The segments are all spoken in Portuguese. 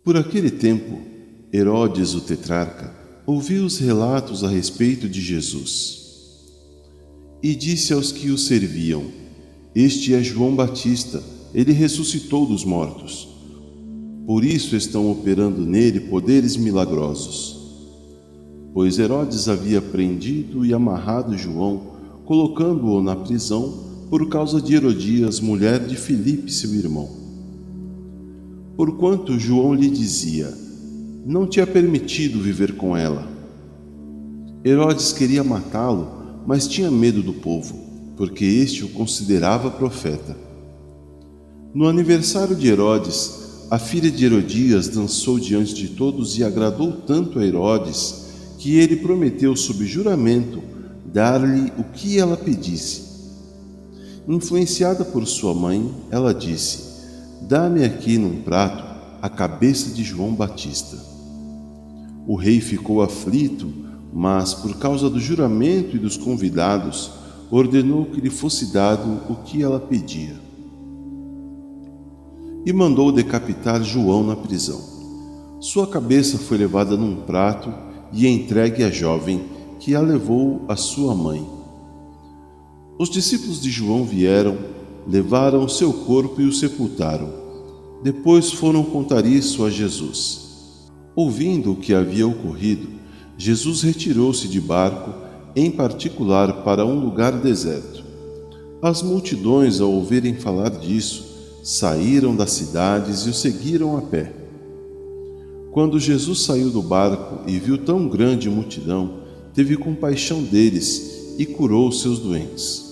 Por aquele tempo, Herodes, o tetrarca, ouviu os relatos a respeito de Jesus e disse aos que o serviam: Este é João Batista, ele ressuscitou dos mortos. Por isso estão operando nele poderes milagrosos. Pois Herodes havia prendido e amarrado João, colocando-o na prisão por causa de Herodias, mulher de Filipe, seu irmão. Porquanto João lhe dizia: Não te é permitido viver com ela. Herodes queria matá-lo, mas tinha medo do povo, porque este o considerava profeta. No aniversário de Herodes, a filha de Herodias dançou diante de todos e agradou tanto a Herodes que ele prometeu sob juramento dar-lhe o que ela pedisse. Influenciada por sua mãe, ela disse: Dá-me aqui num prato a cabeça de João Batista. O rei ficou aflito, mas, por causa do juramento e dos convidados, ordenou que lhe fosse dado o que ela pedia. E mandou decapitar João na prisão. Sua cabeça foi levada num prato e entregue à jovem, que a levou à sua mãe. Os discípulos de João vieram, levaram o seu corpo e o sepultaram. Depois foram contar isso a Jesus. Ouvindo o que havia ocorrido, Jesus retirou-se de barco, em particular para um lugar deserto. As multidões, ao ouvirem falar disso, saíram das cidades e o seguiram a pé. Quando Jesus saiu do barco e viu tão grande multidão, teve compaixão deles e curou seus doentes.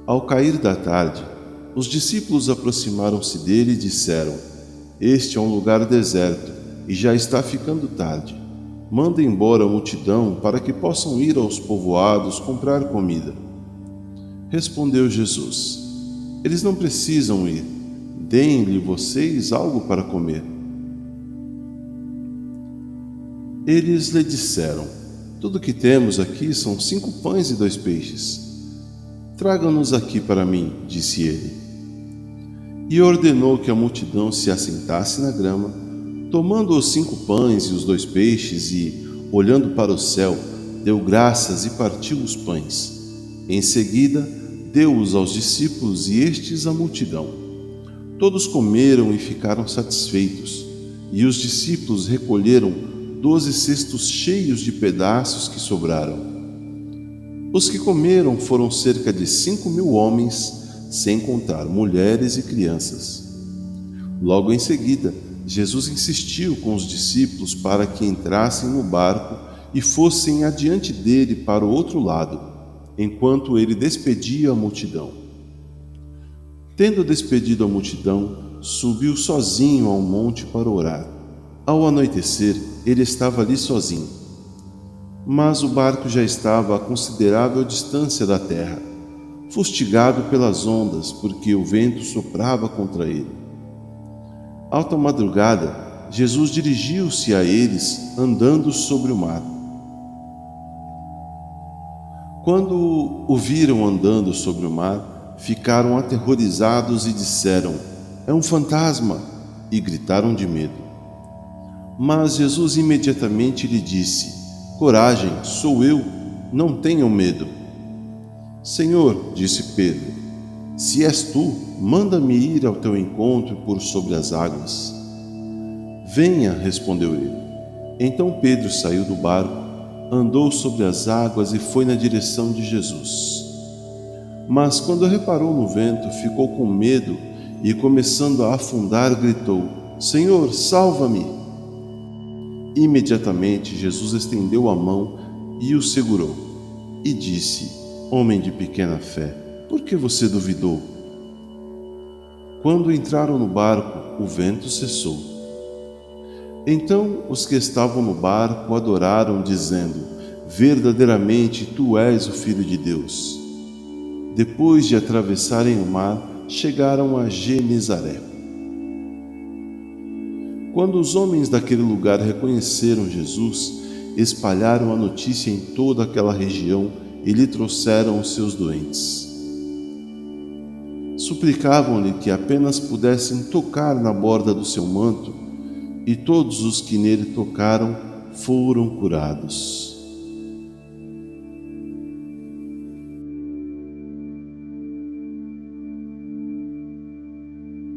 Ao cair da tarde, os discípulos aproximaram-se dele e disseram: Este é um lugar deserto e já está ficando tarde. Manda embora a multidão para que possam ir aos povoados comprar comida. Respondeu Jesus: Eles não precisam ir. Deem-lhe vocês algo para comer. Eles lhe disseram: Tudo o que temos aqui são 5 pães e 2 peixes. Traga-nos aqui para mim, disse ele. E ordenou que a multidão se assentasse na grama, tomando os 5 pães e os 2 peixes e, olhando para o céu, deu graças e partiu os pães. Em seguida, deu-os aos discípulos e estes à multidão. Todos comeram e ficaram satisfeitos, e os discípulos recolheram 12 cestos cheios de pedaços que sobraram. Os que comeram foram cerca de 5.000 homens, sem contar mulheres e crianças. Logo em seguida, Jesus insistiu com os discípulos para que entrassem no barco e fossem adiante dele para o outro lado, enquanto ele despedia a multidão. Tendo despedido a multidão, subiu sozinho ao monte para orar. Ao anoitecer, ele estava ali sozinho. Mas o barco já estava a considerável distância da terra, fustigado pelas ondas, porque o vento soprava contra ele. Alta madrugada, Jesus dirigiu-se a eles, andando sobre o mar. Quando o viram andando sobre o mar, ficaram aterrorizados e disseram: É um fantasma! E gritaram de medo. Mas Jesus imediatamente lhe disse: Coragem, sou eu, não tenham medo. Senhor, disse Pedro, se és tu, manda-me ir ao teu encontro por sobre as águas. Venha, respondeu ele. Então Pedro saiu do barco, andou sobre as águas e foi na direção de Jesus. Mas quando reparou no vento, ficou com medo e, começando a afundar, gritou: Senhor, salva-me! Imediatamente Jesus estendeu a mão e o segurou, e disse: Homem de pequena fé, por que você duvidou? Quando entraram no barco, o vento cessou. Então os que estavam no barco adoraram, dizendo: Verdadeiramente tu és o Filho de Deus. Depois de atravessarem o mar, chegaram a Genezaré. Quando os homens daquele lugar reconheceram Jesus, espalharam a notícia em toda aquela região e lhe trouxeram os seus doentes. Suplicavam-lhe que apenas pudessem tocar na borda do seu manto, e todos os que nele tocaram foram curados.